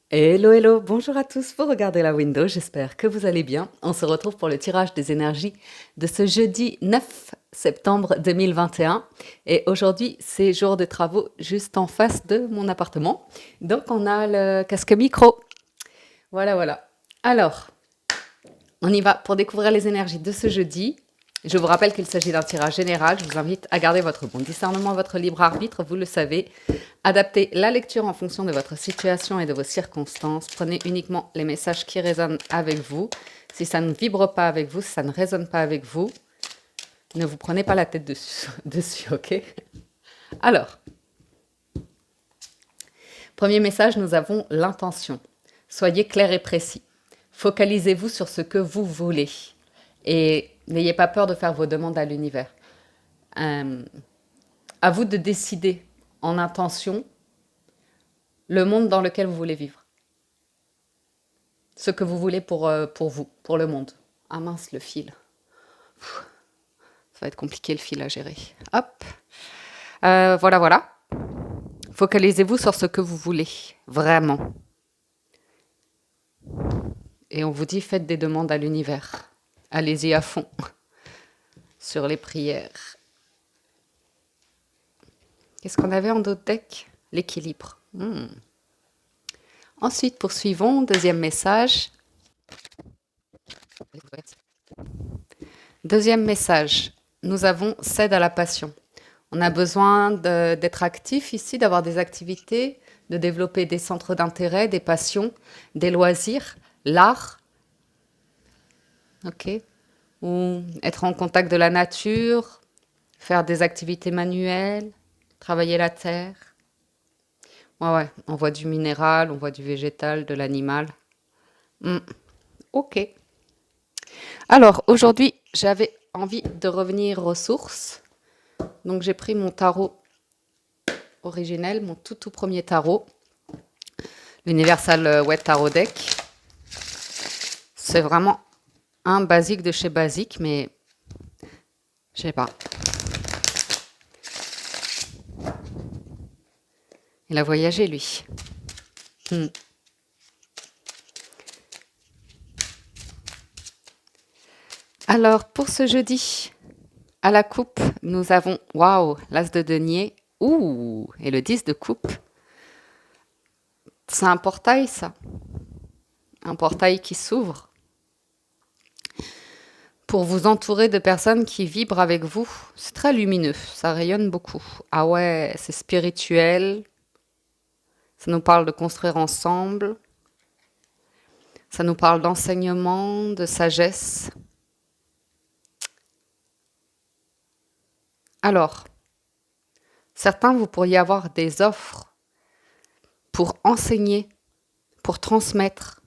Hello, hello, bonjour à tous, vous regardez la window, j'espère que vous allez bien. On se retrouve pour le tirage des énergies de ce jeudi 9 septembre 2021. Et aujourd'hui, c'est jour de travaux juste en face de mon appartement. Donc, on a le casque micro. Voilà, voilà. Alors, on y va pour découvrir les énergies de ce jeudi. Je vous rappelle qu'il s'agit d'un tirage général. Je vous invite à garder votre bon discernement, votre libre arbitre, vous le savez. Adaptez la lecture en fonction de votre situation et de vos circonstances. Prenez uniquement les messages qui résonnent avec vous. Si ça ne vibre pas avec vous, si ça ne résonne pas avec vous, ne vous prenez pas la tête dessus, ok? Alors, premier message, nous avons l'intention. Soyez clair et précis. Focalisez-vous sur ce que vous voulez. Et n'ayez pas peur de faire vos demandes à l'univers. À vous de décider en intention le monde dans lequel vous voulez vivre. Ce que vous voulez pour vous, pour le monde. Ah mince, le fil. Ça va être compliqué le fil à gérer. Hop. Voilà, voilà. Focalisez-vous sur ce que vous voulez, vraiment. Et on vous dit, faites des demandes à l'univers. Allez-y à fond sur les prières. Qu'est-ce qu'on avait en d'autres decks? L'équilibre. Ensuite, poursuivons. Deuxième message. Deuxième message. Nous avons cède à la passion. On a besoin d'être actif ici, d'avoir des activités, de développer des centres d'intérêt, des passions, des loisirs, l'art, ok, ou être en contact de la nature, faire des activités manuelles, travailler la terre. Ouais, on voit du minéral, on voit du végétal, de l'animal. Ok. Alors, aujourd'hui, j'avais envie de revenir aux sources. Donc, j'ai pris mon tarot originel, mon tout premier tarot, l'Universal Wet Tarot Deck. C'est vraiment un basique de chez basique, mais je sais pas. Il a voyagé, lui. Alors, pour ce jeudi, à la coupe, nous avons, waouh, l'as de denier, ouh, et le 10 de coupe. C'est un portail, ça. Un portail qui s'ouvre pour vous entourer de personnes qui vibrent avec vous. C'est très lumineux, ça rayonne beaucoup. Ah ouais, c'est spirituel. Ça nous parle de construire ensemble. Ça nous parle d'enseignement, de sagesse. Alors, certains, vous pourriez avoir des offres pour enseigner, pour transmettre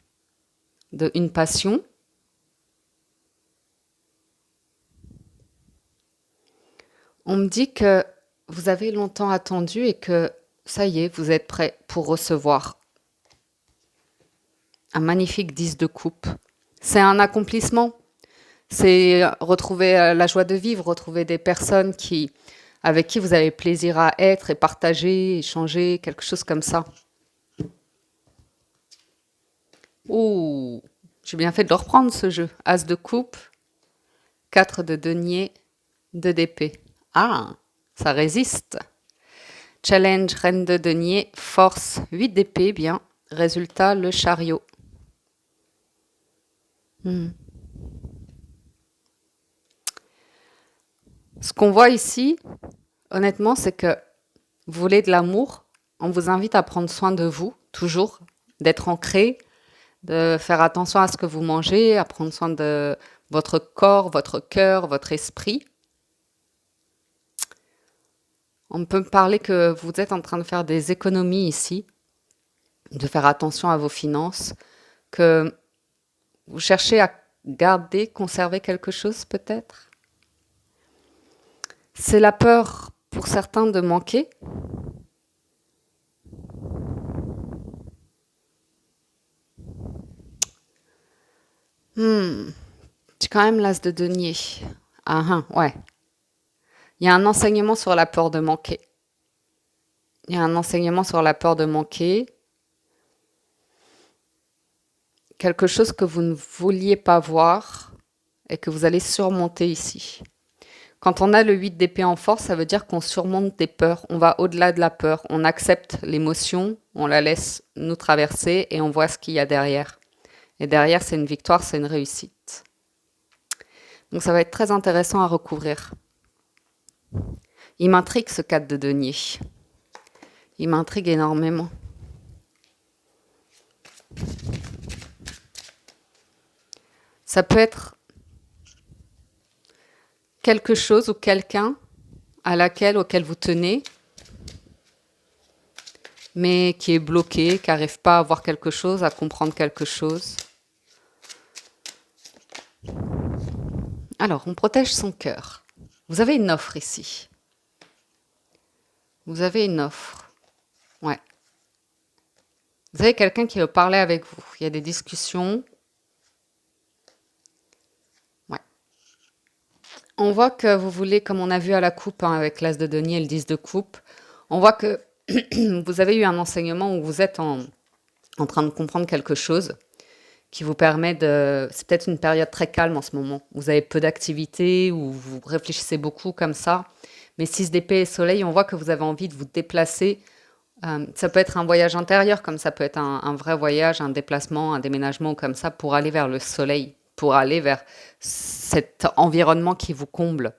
une passion. On me dit que vous avez longtemps attendu et que ça y est, vous êtes prêt pour recevoir un magnifique 10 de coupe. C'est un accomplissement. C'est retrouver la joie de vivre, retrouver des personnes avec qui vous avez plaisir à être et partager, échanger, quelque chose comme ça. Ouh, j'ai bien fait de le reprendre ce jeu. As de coupe, 4 de denier, 2 d'épée. Ah, ça résiste. Challenge, reine de denier, force, 8 d'épée, bien. Résultat, le chariot. Ce qu'on voit ici, honnêtement, c'est que vous voulez de l'amour. On vous invite à prendre soin de vous, toujours, d'être ancré, de faire attention à ce que vous mangez, à prendre soin de votre corps, votre cœur, votre esprit. On peut me parler que vous êtes en train de faire des économies ici, de faire attention à vos finances, que vous cherchez à garder, conserver quelque chose peut-être. C'est la peur pour certains de manquer. J'ai quand même l'as de denier. Ah, ouais. Il y a un enseignement sur la peur de manquer. Il y a un enseignement sur la peur de manquer. quelque chose que vous ne vouliez pas voir et que vous allez surmonter ici. Quand on a le 8 d'épée en force, ça veut dire qu'on surmonte des peurs, on va au-delà de la peur, on accepte l'émotion, on la laisse nous traverser et on voit ce qu'il y a derrière. Et derrière, c'est une victoire, c'est une réussite. Donc ça va être très intéressant à recouvrir. Il m'intrigue ce 4 de denier. Il m'intrigue énormément. Ça peut être quelque chose ou quelqu'un auquel vous tenez, mais qui est bloqué, qui n'arrive pas à voir quelque chose, à comprendre quelque chose. Alors, on protège son cœur. Vous avez une offre ici. Vous avez une offre. Ouais. Vous avez quelqu'un qui veut parler avec vous. Il y a des discussions. Ouais. On voit que vous voulez, comme on a vu à la coupe, hein, avec l'as de denier et le 10 de coupe, on voit que vous avez eu un enseignement où vous êtes en train de comprendre quelque chose qui vous permet de... C'est peut-être une période très calme en ce moment. Vous avez peu d'activités ou vous réfléchissez beaucoup comme ça. Mais 6 d'épée et soleil, on voit que vous avez envie de vous déplacer. Ça peut être un voyage intérieur, comme ça peut être un vrai voyage, un déplacement, un déménagement comme ça, pour aller vers le soleil, pour aller vers cet environnement qui vous comble.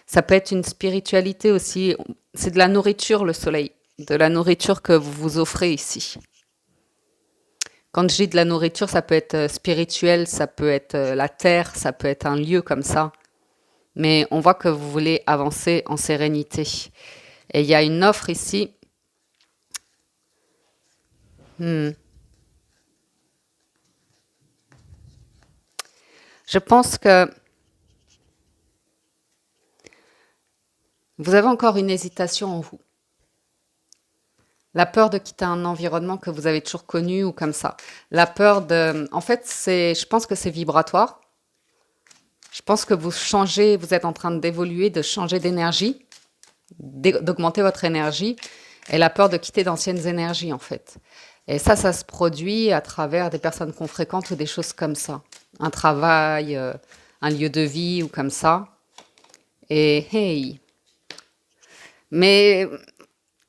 Ça peut être une spiritualité aussi. C'est de la nourriture, le soleil. De la nourriture que vous vous offrez ici. Quand je dis de la nourriture, ça peut être spirituel, ça peut être la terre, ça peut être un lieu comme ça. Mais on voit que vous voulez avancer en sérénité. Et il y a une offre ici. Je pense que vous avez encore une hésitation en vous. La peur de quitter un environnement que vous avez toujours connu ou comme ça. La peur de... En fait, je pense que c'est vibratoire. Je pense que vous changez, vous êtes en train d'évoluer, de changer d'énergie, d'augmenter votre énergie, et la peur de quitter d'anciennes énergies, en fait. Et ça se produit à travers des personnes qu'on fréquente ou des choses comme ça. Un travail, un lieu de vie ou comme ça. Et hey! Mais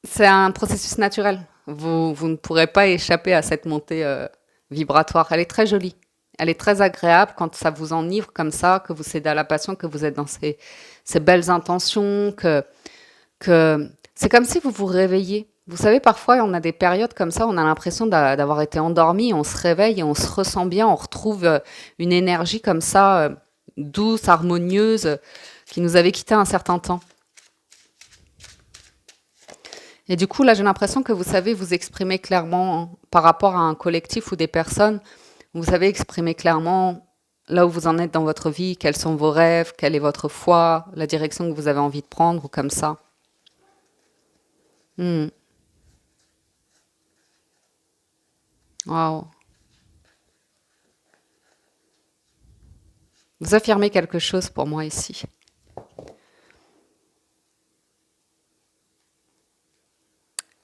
c'est un processus naturel. Vous ne pourrez pas échapper à cette montée vibratoire. Elle est très jolie. Elle est très agréable quand ça vous enivre comme ça, que vous cédez à la passion, que vous êtes dans ces belles intentions, que c'est comme si vous vous réveillez. Vous savez, parfois, on a des périodes comme ça, on a l'impression d'avoir été endormi, on se réveille et on se ressent bien, on retrouve une énergie comme ça, douce, harmonieuse, qui nous avait quitté un certain temps. Et du coup, là, j'ai l'impression que vous savez vous exprimer clairement par rapport à un collectif ou des personnes. Vous savez exprimer clairement là où vous en êtes dans votre vie, quels sont vos rêves, quelle est votre foi, la direction que vous avez envie de prendre ou comme ça. Waouh. Vous affirmez quelque chose pour moi ici.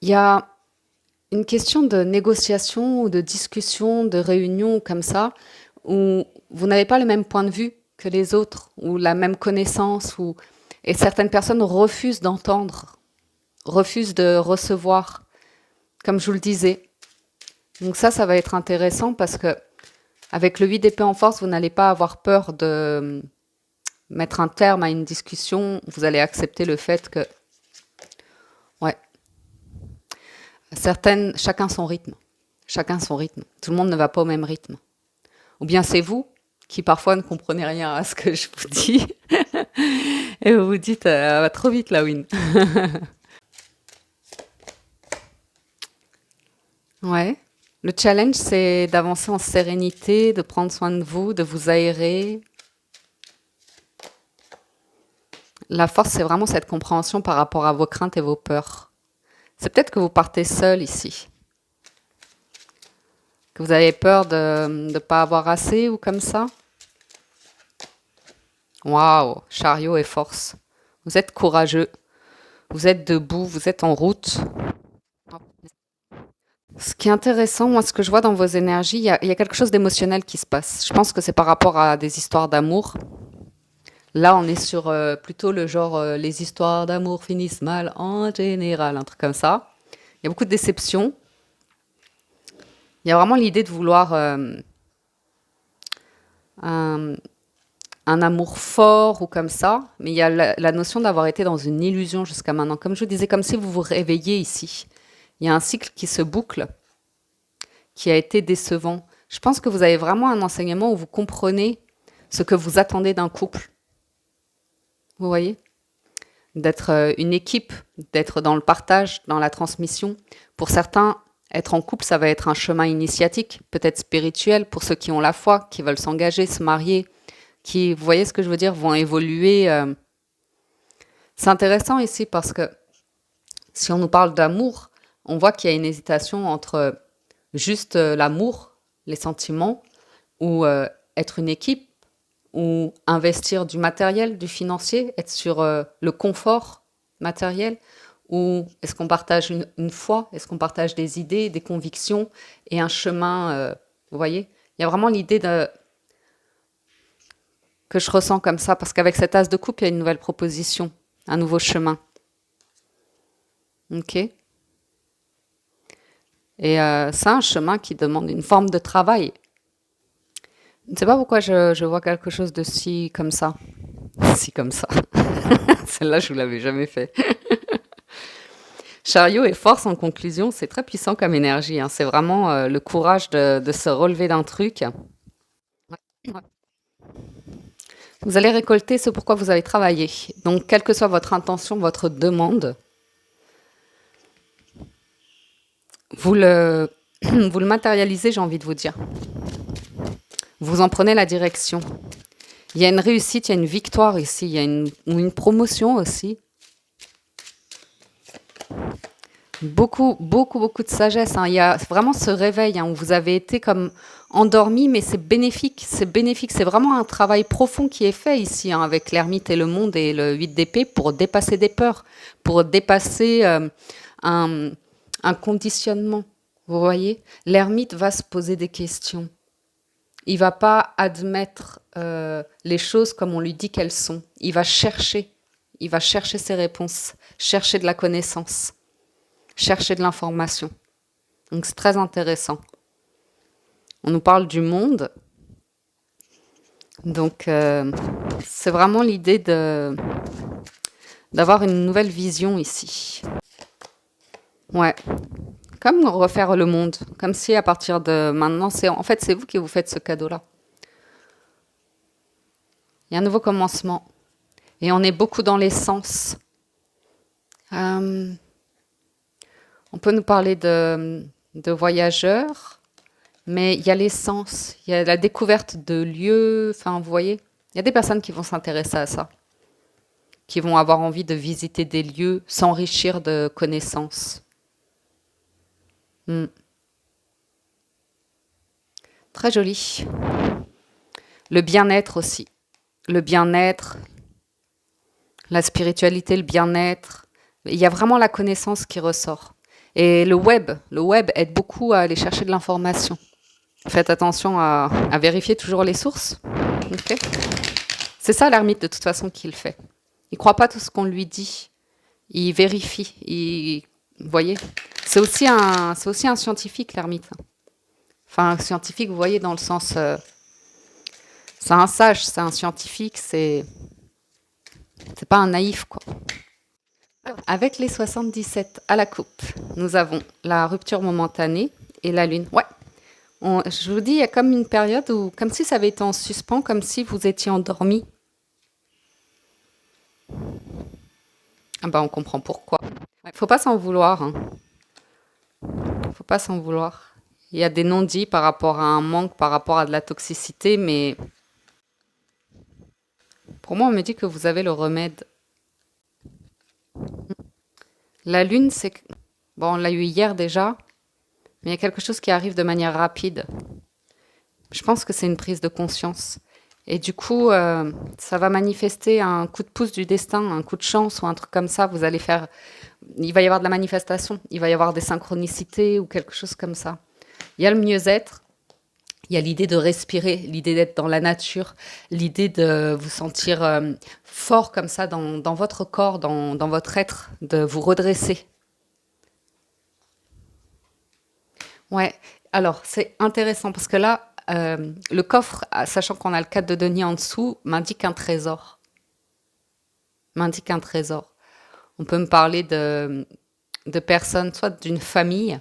Il y a une question de négociation ou de discussion, de réunion comme ça, où vous n'avez pas le même point de vue que les autres, ou la même connaissance, et certaines personnes refusent d'entendre, refusent de recevoir, comme je vous le disais. Donc ça va être intéressant parce que avec le 8 d'épée en force, vous n'allez pas avoir peur de mettre un terme à une discussion. Vous allez accepter le fait que, ouais, chacun son rythme. Chacun son rythme. Tout le monde ne va pas au même rythme. Ou bien c'est vous qui parfois ne comprenez rien à ce que je vous dis. Et vous vous dites, elle va trop vite la win. Ouais. Le challenge, c'est d'avancer en sérénité, de prendre soin de vous, de vous aérer. La force, c'est vraiment cette compréhension par rapport à vos craintes et vos peurs. C'est peut-être que vous partez seul ici. Que vous avez peur de ne pas avoir assez ou comme ça. Waouh, chariot et force. Vous êtes courageux. Vous êtes debout, vous êtes en route. Ce qui est intéressant, moi, ce que je vois dans vos énergies, il y a quelque chose d'émotionnel qui se passe. Je pense que c'est par rapport à des histoires d'amour. Là, on est sur plutôt le genre les histoires d'amour finissent mal en général, un truc comme ça. Il y a beaucoup de déceptions. Il y a vraiment l'idée de vouloir un, un amour fort ou comme ça, mais il y a la notion d'avoir été dans une illusion jusqu'à maintenant. Comme je vous disais, comme si vous vous réveillez ici. Il y a un cycle qui se boucle, qui a été décevant. Je pense que vous avez vraiment un enseignement où vous comprenez ce que vous attendez d'un couple. Vous voyez? D'être une équipe, d'être dans le partage, dans la transmission. Pour certains, être en couple, ça va être un chemin initiatique, peut-être spirituel, pour ceux qui ont la foi, qui veulent s'engager, se marier, qui, vous voyez ce que je veux dire, vont évoluer. C'est intéressant ici parce que si on nous parle d'amour, on voit qu'il y a une hésitation entre juste l'amour, les sentiments, ou être une équipe, ou investir du matériel, du financier, être sur le confort matériel, ou est-ce qu'on partage une foi, est-ce qu'on partage des idées, des convictions et un chemin, vous voyez? Il y a vraiment l'idée que je ressens comme ça, parce qu'avec cet as de coupe, il y a une nouvelle proposition, un nouveau chemin. Ok? Et c'est un chemin qui demande une forme de travail. Je ne sais pas pourquoi je vois quelque chose de si comme ça. Si comme ça. Celle-là, je vous l'avais jamais fait. Chariot et force en conclusion, c'est très puissant comme énergie, hein. C'est vraiment le courage de se relever d'un truc. Ouais. Vous allez récolter ce pourquoi vous avez travaillé. Donc, quelle que soit votre intention, votre demande, vous le, vous le matérialisez, j'ai envie de vous dire. Vous en prenez la direction. Il y a une réussite, il y a une victoire ici, il y a une promotion aussi. Beaucoup, beaucoup, beaucoup de sagesse, hein. Il y a vraiment ce réveil, hein, où vous avez été comme endormi, mais c'est bénéfique, c'est bénéfique. C'est vraiment un travail profond qui est fait ici, hein, avec l'ermite et le monde et le 8 d'épée pour dépasser des peurs, pour dépasser un, un conditionnement. Vous voyez, l'ermite va se poser des questions. Il va pas admettre les choses comme on lui dit qu'elles sont. Il va chercher. Il va chercher ses réponses, chercher de la connaissance, chercher de l'information. Donc c'est très intéressant. On nous parle du monde. Donc c'est vraiment l'idée d'avoir une nouvelle vision ici. Ouais. Comme refaire le monde. Comme si à partir de maintenant, en fait, c'est vous qui vous faites ce cadeau-là. Il y a un nouveau commencement. Et on est beaucoup dans les sens. Euh, on peut nous parler de voyageurs, mais il y a les sens, il y a la découverte de lieux. Enfin, vous voyez, il y a des personnes qui vont s'intéresser à ça, qui vont avoir envie de visiter des lieux, s'enrichir de connaissances. Hmm. Très joli. Le bien-être aussi. Le bien-être, la spiritualité, le bien-être. Il y a vraiment la connaissance qui ressort. Et le web aide beaucoup à aller chercher de l'information. Faites attention à vérifier toujours les sources. Ok. C'est ça l'ermite de toute façon qu'il fait. Il ne croit pas tout ce qu'on lui dit. Il vérifie. Vous voyez, c'est aussi un scientifique l'ermite. Enfin, un scientifique, vous voyez, dans le sens, c'est un sage, c'est un scientifique, c'est pas un naïf, quoi. Avec les 77 à la coupe, nous avons la rupture momentanée et la lune. Ouais, je vous dis, il y a comme une période où, comme si ça avait été en suspens, comme si vous étiez endormi. Ah bah, on comprend pourquoi. Ouais, faut pas s'en vouloir, hein. Faut pas s'en vouloir. Il y a des non-dits par rapport à un manque, par rapport à de la toxicité, mais pour moi, on me dit que vous avez le remède. La lune, bon, on l'a eu hier déjà, mais il y a quelque chose qui arrive de manière rapide. Je pense que c'est une prise de conscience. Et du coup, ça va manifester un coup de pouce du destin, un coup de chance ou un truc comme ça. il va y avoir de la manifestation, il va y avoir des synchronicités ou quelque chose comme ça. Il y a le mieux-être, il y a l'idée de respirer, l'idée d'être dans la nature, l'idée de vous sentir fort comme ça dans votre corps, dans votre être, de vous redresser. Ouais, alors c'est intéressant parce que là, le coffre, sachant qu'on a le 4 de denier en dessous, m'indique un trésor. M'indique un trésor. On peut me parler de personnes, soit d'une famille,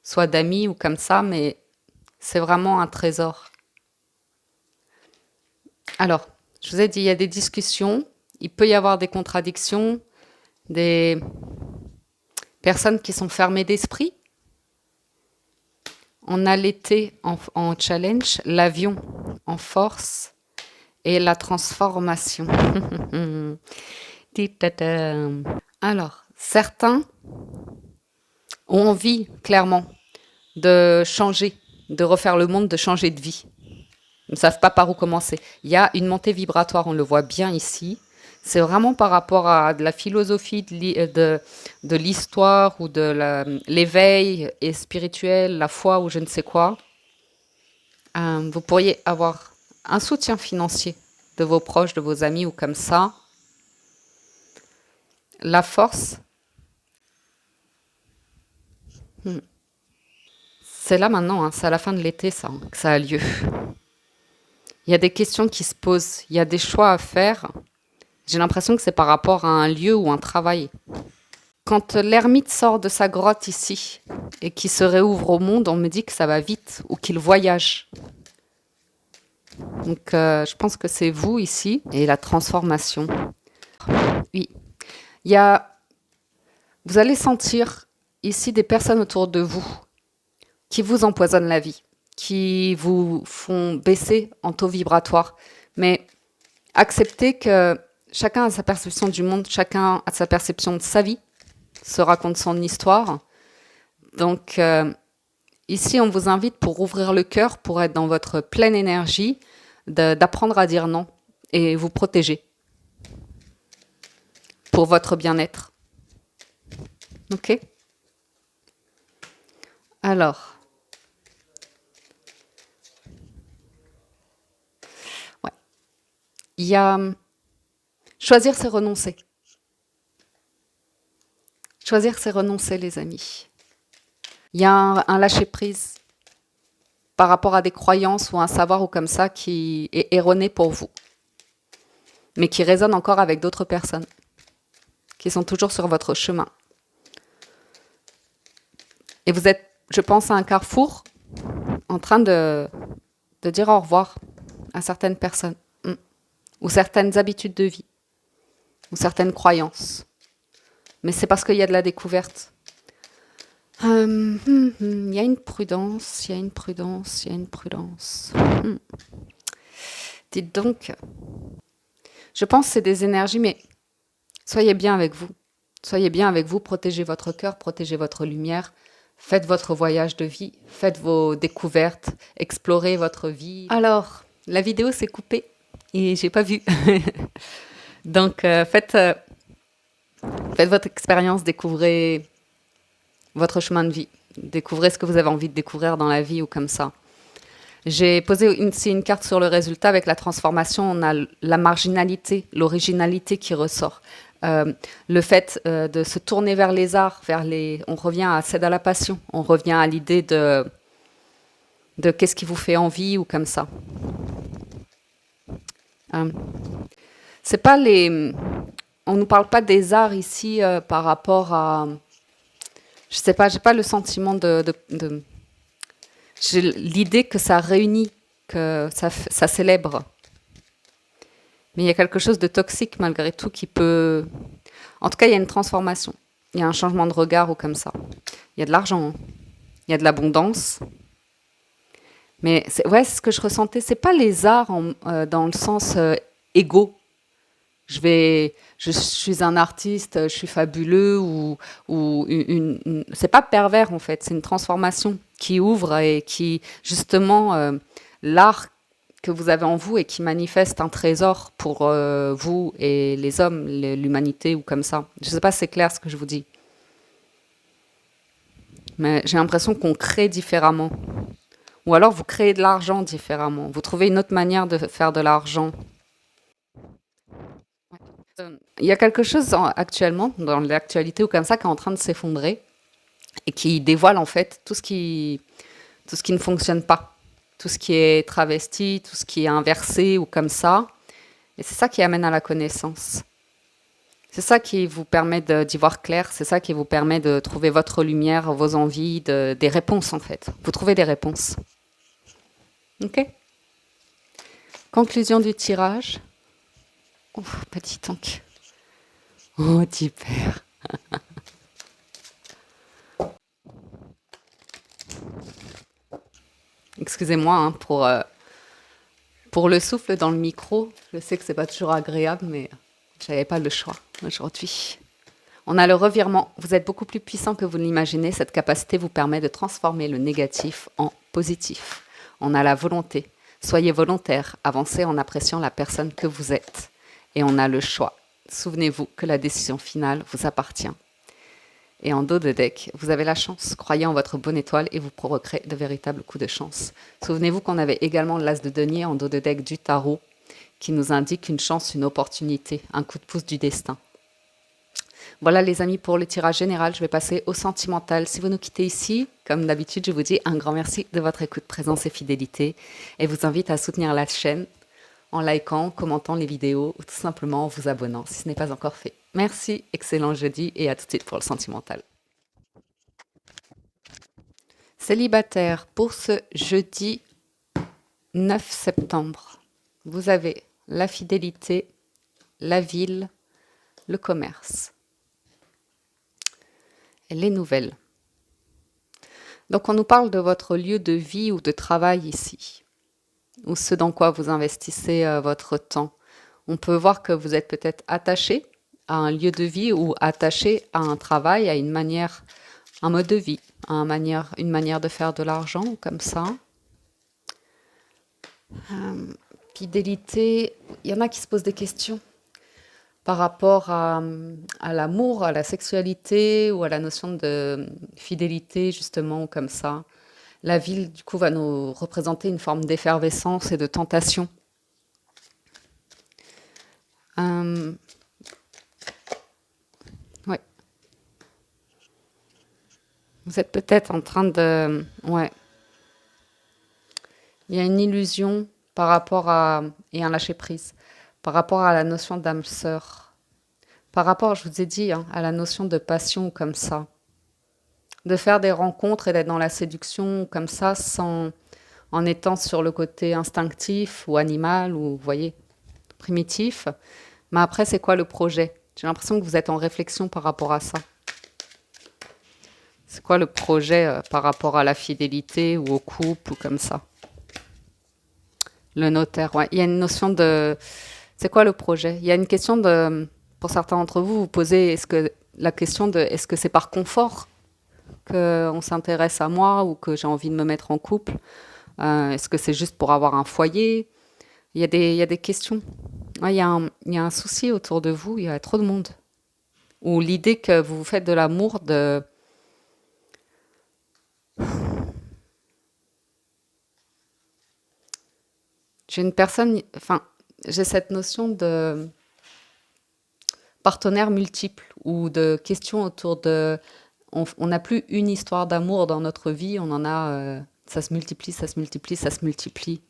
soit d'amis ou comme ça, mais c'est vraiment un trésor. Alors, je vous ai dit, il y a des discussions, il peut y avoir des contradictions, des personnes qui sont fermées d'esprit. On a l'été en challenge, l'avion en force et la transformation. Ti-ta-ta. Alors, certains ont envie, clairement, de changer, de refaire le monde, de changer de vie. Ils ne savent pas par où commencer. Il y a une montée vibratoire, on le voit bien ici. C'est vraiment par rapport à de la philosophie de l'histoire ou l'éveil et spirituel, la foi ou je ne sais quoi. Vous pourriez avoir un soutien financier de vos proches, de vos amis ou comme ça. La force, c'est là maintenant, hein, c'est à la fin de l'été ça, hein, que ça a lieu. Il y a des questions qui se posent, il y a des choix à faire. J'ai l'impression que c'est par rapport à un lieu ou un travail. Quand l'ermite sort de sa grotte ici et qu'il se réouvre au monde, on me dit que ça va vite ou qu'il voyage. Donc je pense que c'est vous ici et la transformation. Oui, il y a, vous allez sentir ici des personnes autour de vous qui vous empoisonnent la vie, qui vous font baisser en taux vibratoire. Mais acceptez que chacun a sa perception du monde, chacun a sa perception de sa vie, se raconte son histoire. Donc ici, on vous invite pour ouvrir le cœur, pour être dans votre pleine énergie, d'apprendre à dire non et vous protéger pour votre bien-être. Ok? Alors, ouais. Il y a choisir, c'est renoncer. Choisir, c'est renoncer, les amis. Il y a un lâcher-prise par rapport à des croyances ou un savoir ou comme ça qui est erroné pour vous, mais qui résonne encore avec d'autres personnes, qui sont toujours sur votre chemin. Et vous êtes, je pense, à un carrefour en train de dire au revoir à certaines personnes, ou certaines habitudes de vie, ou certaines croyances. Mais c'est parce qu'il y a de la découverte. Il y a une prudence, il y a une prudence, il y a une prudence. Dites donc, je pense que c'est des énergies, mais soyez bien avec vous. Soyez bien avec vous, protégez votre cœur, protégez votre lumière. Faites votre voyage de vie, faites vos découvertes, explorez votre vie. Alors, la vidéo s'est coupée et j'ai pas vu. Donc, faites votre expérience, découvrez votre chemin de vie, découvrez ce que vous avez envie de découvrir dans la vie ou comme ça. J'ai posé ici une carte sur le résultat avec la transformation. On a la marginalité, l'originalité qui ressort. Le fait de se tourner vers les arts, on revient à cède à la passion, on revient à l'idée de qu'est-ce qui vous fait envie ou comme ça. C'est pas on nous parle pas des arts ici par rapport à, je sais pas, j'ai pas le sentiment j'ai l'idée que ça réunit, que ça célèbre. Mais il y a quelque chose de toxique malgré tout qui peut... En tout cas, il y a une transformation. Il y a un changement de regard ou comme ça. Il y a de l'argent, hein. Il y a de l'abondance. Mais c'est ce que je ressentais. C'est pas les arts dans le sens égo. Je suis un artiste, je suis fabuleux c'est pas pervers en fait. C'est une transformation qui ouvre et qui justement l'art que vous avez en vous et qui manifeste un trésor pour vous et les hommes, l'humanité ou comme ça. Je ne sais pas si c'est clair ce que je vous dis. mais j'ai l'impression qu'on crée différemment. Ou alors vous créez de l'argent différemment. Vous trouvez une autre manière de faire de l'argent. Il y a quelque chose actuellement, dans l'actualité ou comme ça, qui est en train de s'effondrer et qui dévoile en fait tout ce qui ne fonctionne pas. Tout ce qui est travesti, tout ce qui est inversé ou comme ça. Et c'est ça qui amène à la connaissance. C'est ça qui vous permet d'y voir clair, c'est ça qui vous permet de trouver votre lumière, vos envies, des réponses en fait. Vous trouvez des réponses. Ok. Conclusion du tirage. Oh, petit tank. Oh, super. Excusez-moi hein, pour le souffle dans le micro. Je sais que c'est pas toujours agréable, mais j'avais pas le choix aujourd'hui. On a le revirement. Vous êtes beaucoup plus puissant que vous ne l'imaginez. Cette capacité vous permet de transformer le négatif en positif. On a la volonté. Soyez volontaire. Avancez en appréciant la personne que vous êtes. Et on a le choix. Souvenez-vous que la décision finale vous appartient. Et en dos de deck, vous avez la chance. Croyez en votre bonne étoile et vous provoquerez de véritables coups de chance. Souvenez-vous qu'on avait également l'as de denier en dos de deck du tarot qui nous indique une chance, une opportunité, un coup de pouce du destin. Voilà les amis pour le tirage général, je vais passer au sentimental. Si vous nous quittez ici, comme d'habitude, je vous dis un grand merci de votre écoute, présence et fidélité et vous invite à soutenir la chaîne en likant, commentant les vidéos ou tout simplement en vous abonnant si ce n'est pas encore fait. Merci, excellent jeudi et à tout de suite pour le sentimental. Célibataire, pour ce jeudi 9 septembre, vous avez la fidélité, la ville, le commerce. Et les nouvelles. Donc on nous parle de votre lieu de vie ou de travail ici, ou ce dans quoi vous investissez votre temps. On peut voir que vous êtes peut-être attaché à un lieu de vie ou attaché à un travail, à une manière, un mode de vie, à une manière de faire de l'argent, comme ça. Fidélité, il y en a qui se posent des questions par rapport à l'amour, à la sexualité ou à la notion de fidélité, justement, comme ça. La ville, du coup, va nous représenter une forme d'effervescence et de tentation. Ouais. Vous êtes peut-être en train de... Ouais. Il y a une illusion par rapport à... et un lâcher-prise par rapport à la notion d'âme sœur. Par rapport, je vous ai dit, hein, à la notion de passion comme ça. De faire des rencontres et d'être dans la séduction comme ça, en étant sur le côté instinctif ou animal ou, vous voyez, primitif. Mais après, c'est quoi le projet? J'ai l'impression que vous êtes en réflexion par rapport à ça. C'est quoi le projet par rapport à la fidélité ou au couple ou comme ça? Le notaire, ouais. Il y a une notion de... C'est quoi le projet? Il y a une question de... Pour certains d'entre vous, vous posez la question de est-ce que c'est par confort qu'on s'intéresse à moi ou que j'ai envie de me mettre en couple? Est-ce que c'est juste pour avoir un foyer? Il y a des questions. Ouais, il y a un souci autour de vous, il y a trop de monde. Ou l'idée que vous vous faites de l'amour de... J'ai une personne... Enfin, j'ai cette notion de partenaire multiple ou de questions autour de... On n'a plus une histoire d'amour dans notre vie, on en a... ça se multiplie, ça se multiplie, ça se multiplie.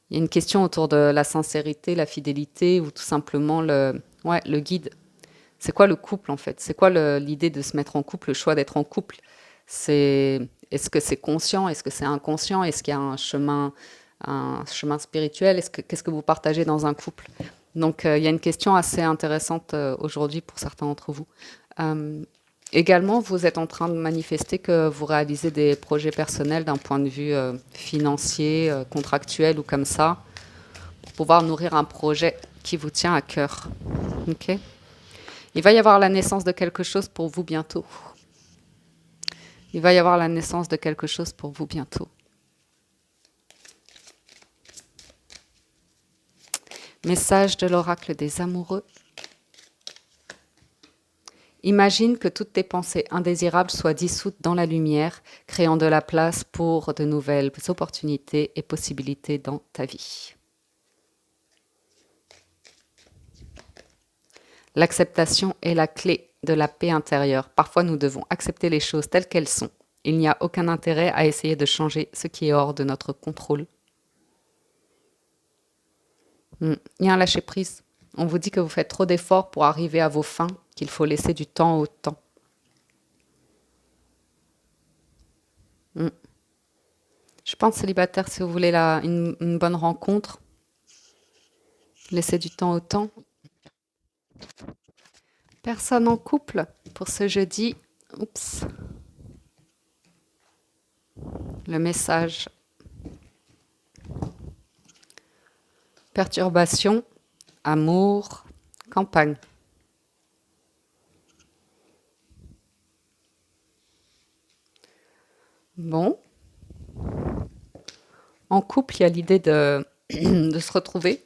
Il y a une question autour de la sincérité, la fidélité ou tout simplement le guide. C'est quoi le couple en fait? C'est quoi l'idée de se mettre en couple, le choix d'être en couple? Est-ce que c'est conscient? Est-ce que c'est inconscient? Est-ce qu'il y a un chemin spirituel? Qu'est-ce que vous partagez dans un couple? Donc il y a une question assez intéressante aujourd'hui pour certains d'entre vous. Également, vous êtes en train de manifester que vous réalisez des projets personnels d'un point de vue financier, contractuel ou comme ça, pour pouvoir nourrir un projet qui vous tient à cœur. Ok? Il va y avoir la naissance de quelque chose pour vous bientôt. Il va y avoir la naissance de quelque chose pour vous bientôt. Message de l'oracle des amoureux. Imagine que toutes tes pensées indésirables soient dissoutes dans la lumière, créant de la place pour de nouvelles opportunités et possibilités dans ta vie. L'acceptation est la clé de la paix intérieure. Parfois, nous devons accepter les choses telles qu'elles sont. Il n'y a aucun intérêt à essayer de changer ce qui est hors de notre contrôle. Il y a un lâcher-prise. On vous dit que vous faites trop d'efforts pour arriver à vos fins, qu'il faut laisser du temps au temps. Je pense, célibataire, si vous voulez une bonne rencontre, laissez du temps au temps. Personne en couple pour ce jeudi. Oups. Le message. Perturbation, amour, campagne. Bon. En couple, il y a l'idée de se retrouver,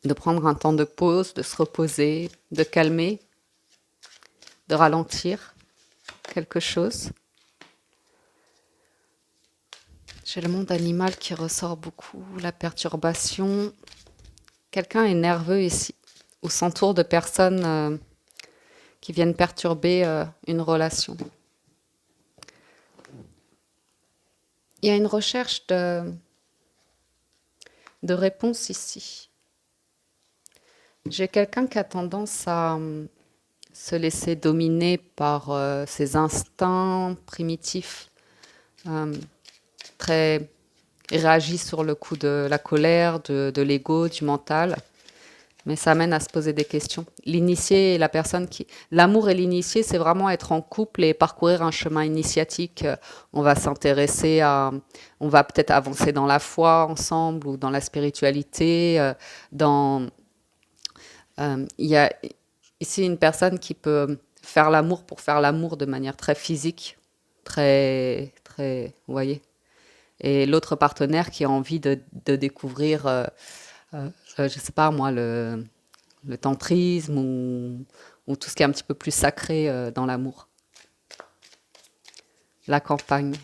de prendre un temps de pause, de se reposer, de calmer, de ralentir quelque chose. J'ai le monde animal qui ressort beaucoup, la perturbation. Quelqu'un est nerveux ici, ou s'entoure de personnes qui viennent perturber une relation. Il y a une recherche de réponse ici. J'ai quelqu'un qui a tendance à se laisser dominer par ses instincts primitifs, très réagit sur le coup de la colère, de l'ego, du mental. Mais ça amène à se poser des questions. L'initié et la personne qui... L'amour et l'initié, c'est vraiment être en couple et parcourir un chemin initiatique. On va s'intéresser à... On va peut-être avancer dans la foi ensemble ou dans la spiritualité. Il y a ici une personne qui peut faire l'amour pour faire l'amour de manière très physique, très... Vous voyez ? Et l'autre partenaire qui a envie de découvrir... je sais pas moi, le tantrisme ou tout ce qui est un petit peu plus sacré dans l'amour. La campagne,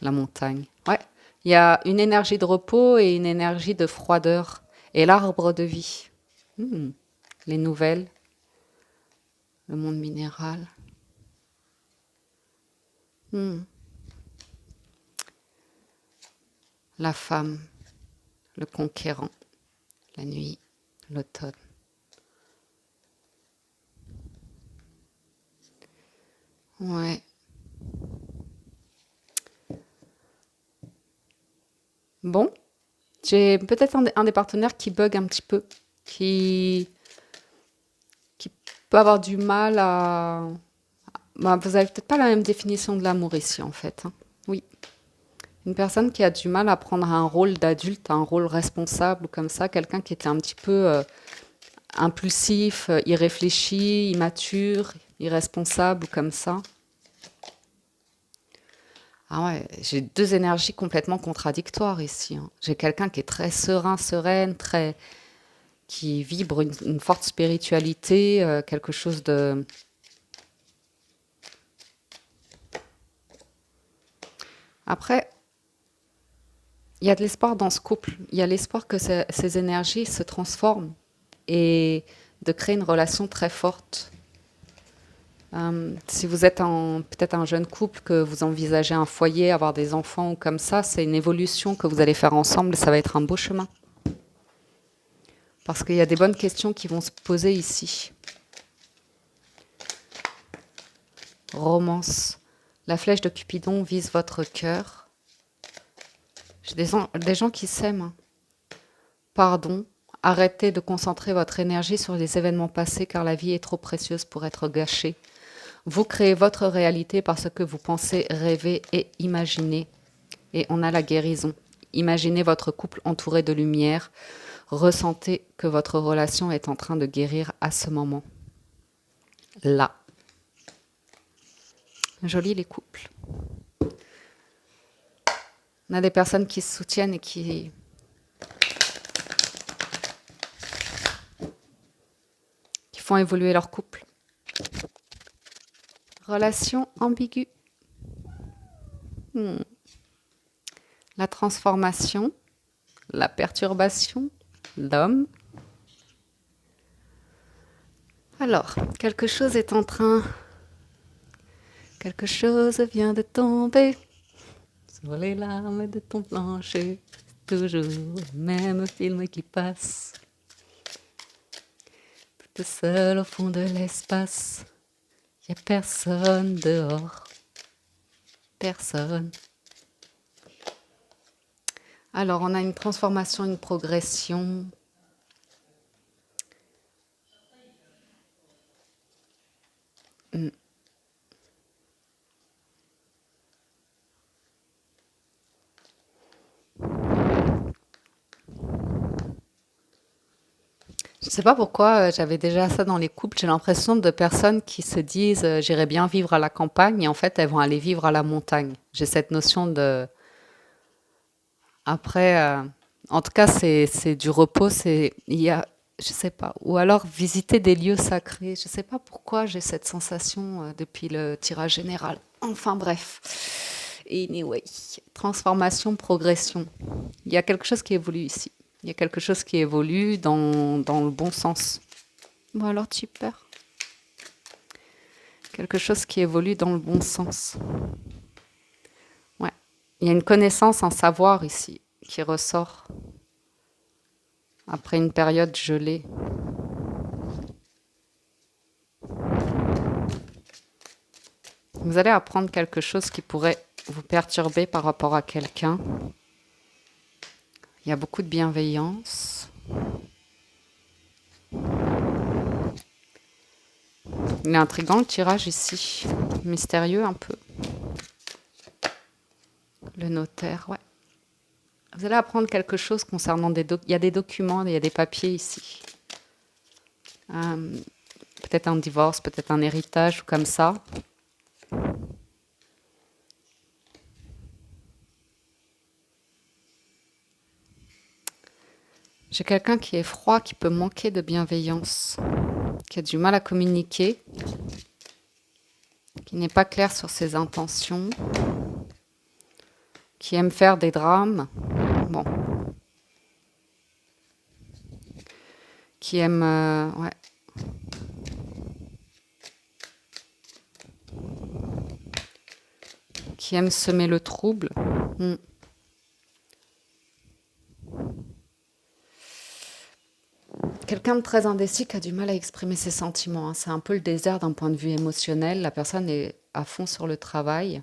la montagne. Ouais, il y a une énergie de repos et une énergie de froideur. Et l'arbre de vie. Les nouvelles, le monde minéral. La femme, le conquérant. La nuit, l'automne. Ouais. Bon, j'ai peut-être un des partenaires qui bug un petit peu, qui peut avoir du mal à... Bah, vous avez peut-être pas la même définition de l'amour ici, en fait. Hein. Oui. Une personne qui a du mal à prendre un rôle d'adulte, un rôle responsable, ou comme ça, quelqu'un qui était un petit peu impulsif, irréfléchi, immature, irresponsable, ou comme ça. Ah ouais, j'ai deux énergies complètement contradictoires ici. Hein. J'ai quelqu'un qui est très serein, sereine, qui vibre une forte spiritualité, quelque chose de... Après, il y a de l'espoir dans ce couple. Il y a l'espoir que ces énergies se transforment et de créer une relation très forte. Si vous êtes peut-être un jeune couple, que vous envisagez un foyer, avoir des enfants ou comme ça, c'est une évolution que vous allez faire ensemble et ça va être un beau chemin. Parce qu'il y a des bonnes questions qui vont se poser ici. Romance. La flèche de Cupidon vise votre cœur. J'ai des gens qui s'aiment. Pardon. Arrêtez de concentrer votre énergie sur les événements passés car la vie est trop précieuse pour être gâchée. Vous créez votre réalité par ce que vous pensez, rêvez et imaginez. Et on a la guérison. Imaginez votre couple entouré de lumière. Ressentez que votre relation est en train de guérir à ce moment. Là. Joli les couples. On a des personnes qui se soutiennent et qui font évoluer leur couple. Relation ambiguë. La transformation, la perturbation, l'homme. Alors, quelque chose vient de tomber sur les larmes de ton plancher. Toujours le même film qui passe. Toute seule au fond de l'espace. Y a personne dehors. Personne. Alors, on a une transformation, une progression. Je ne sais pas pourquoi j'avais déjà ça dans les couples. J'ai l'impression de personnes qui se disent j'irai bien vivre à la campagne et en fait elles vont aller vivre à la montagne. J'ai cette notion de. Après, en tout cas, c'est du repos. Je sais pas. Ou alors visiter des lieux sacrés. Je sais pas pourquoi j'ai cette sensation depuis le tirage général. Enfin bref. Anyway, transformation, progression. Il y a quelque chose qui évolue ici. Il y a quelque chose qui évolue dans le bon sens. Bon alors tu perds. Quelque chose qui évolue dans le bon sens. Ouais. Il y a une connaissance, un savoir ici qui ressort après une période gelée. Vous allez apprendre quelque chose qui pourrait vous perturber par rapport à quelqu'un. Il y a beaucoup de bienveillance. Il est intriguant le tirage ici. Mystérieux un peu. Le notaire, ouais. Vous allez apprendre quelque chose concernant il y a des documents, il y a des papiers ici. Peut-être un divorce, peut-être un héritage ou comme ça. J'ai quelqu'un qui est froid, qui peut manquer de bienveillance, qui a du mal à communiquer, qui n'est pas clair sur ses intentions, qui aime faire des drames, bon, qui aime, ouais, qui aime semer le trouble. Quelqu'un de très indécis qui a du mal à exprimer ses sentiments, hein. C'est un peu le désert d'un point de vue émotionnel. La personne est à fond sur le travail.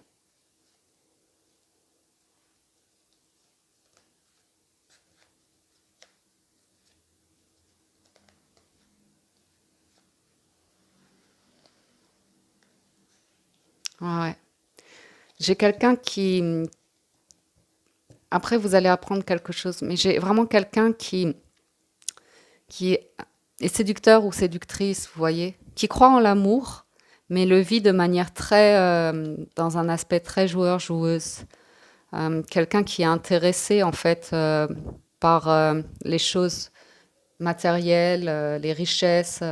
Ouais. J'ai quelqu'un qui... Après, vous allez apprendre quelque chose, mais j'ai vraiment quelqu'un qui est séducteur ou séductrice, vous voyez, qui croit en l'amour, mais le vit de manière dans un aspect très joueur-joueuse. Quelqu'un qui est intéressé, en fait, par les choses matérielles, les richesses.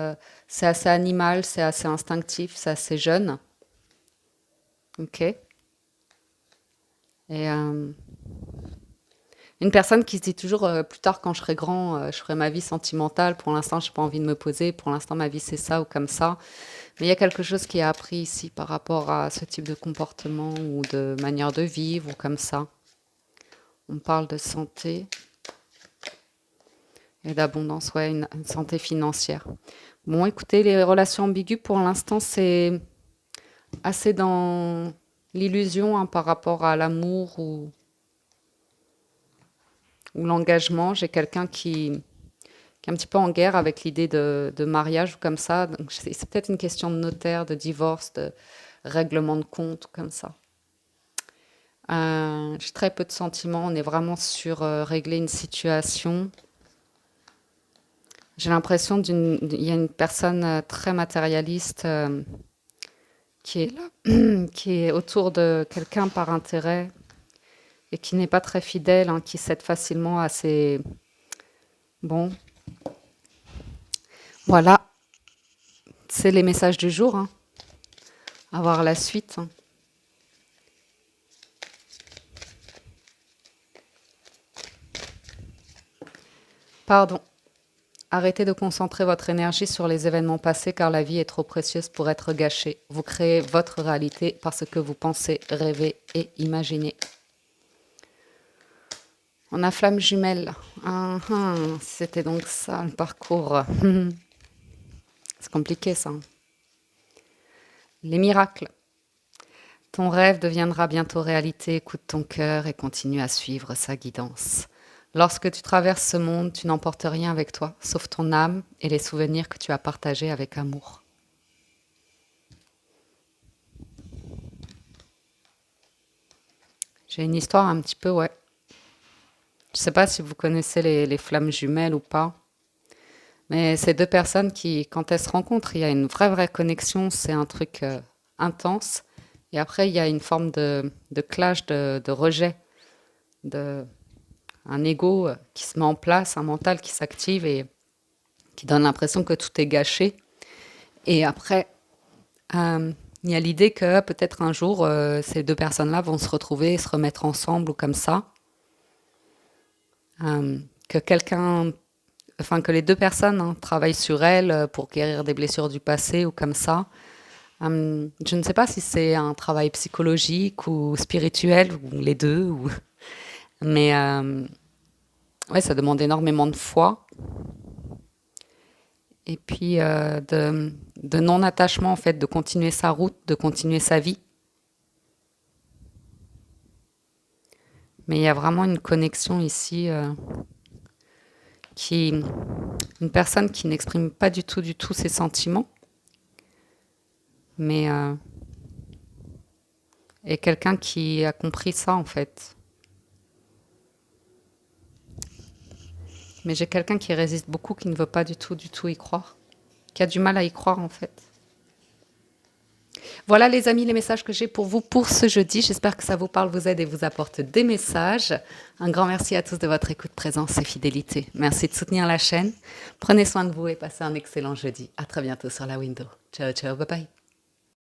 C'est assez animal, c'est assez instinctif, c'est assez jeune. Ok. Et une personne qui se dit toujours plus tard quand je serai grand, je ferai ma vie sentimentale. Pour l'instant, je n'ai pas envie de me poser. Pour l'instant, ma vie c'est ça ou comme ça. Mais il y a quelque chose qui est appris ici par rapport à ce type de comportement ou de manière de vivre ou comme ça. On parle de santé et d'abondance, ouais, une santé financière. Bon, écoutez, les relations ambiguës, pour l'instant, c'est assez dans l'illusion hein, par rapport à l'amour ou l'engagement. J'ai quelqu'un qui est un petit peu en guerre avec l'idée de mariage ou comme ça. Donc, c'est peut-être une question de notaire, de divorce, de règlement de compte, comme ça. J'ai très peu de sentiments. On est vraiment sur régler une situation. J'ai l'impression il y a une personne très matérialiste qui est là, qui est autour de quelqu'un par intérêt et qui n'est pas très fidèle, hein, qui cède facilement à ses... Bon, voilà. C'est les messages du jour, hein. À voir la suite, hein. Pardon. Arrêtez de concentrer votre énergie sur les événements passés car la vie est trop précieuse pour être gâchée. Vous créez votre réalité parce que vous pensez, rêvez et imaginez. On a flamme jumelle. C'était donc ça le parcours. C'est compliqué ça. Les miracles. Ton rêve deviendra bientôt réalité. Écoute ton cœur et continue à suivre sa guidance. Lorsque tu traverses ce monde, tu n'emportes rien avec toi, sauf ton âme et les souvenirs que tu as partagés avec amour. J'ai une histoire un petit peu, ouais. Je ne sais pas si vous connaissez les flammes jumelles ou pas, mais c'est deux personnes qui, quand elles se rencontrent, il y a une vraie connexion, c'est un truc intense. Et après, il y a une forme de clash, de rejet, un ego qui se met en place, un mental qui s'active et qui donne l'impression que tout est gâché. Et après, il y a l'idée que peut-être un jour, ces deux personnes-là vont se retrouver et se remettre ensemble ou comme ça. Que les deux personnes travaillent sur elles pour guérir des blessures du passé ou comme ça. Je ne sais pas si c'est un travail psychologique ou spirituel ou les deux, mais ouais, ça demande énormément de foi et puis de non-attachement en fait, de continuer sa route, de continuer sa vie. Mais il y a vraiment une connexion ici une personne qui n'exprime pas du tout ses sentiments, mais et quelqu'un qui a compris ça en fait. Mais j'ai quelqu'un qui résiste beaucoup, qui ne veut pas du tout y croire, qui a du mal à y croire en fait. Voilà les amis, les messages que j'ai pour vous pour ce jeudi. J'espère que ça vous parle, vous aide et vous apporte des messages. Un grand merci à tous de votre écoute, présence et fidélité. Merci de soutenir la chaîne. Prenez soin de vous et passez un excellent jeudi. À très bientôt sur la window. Ciao, ciao, bye bye.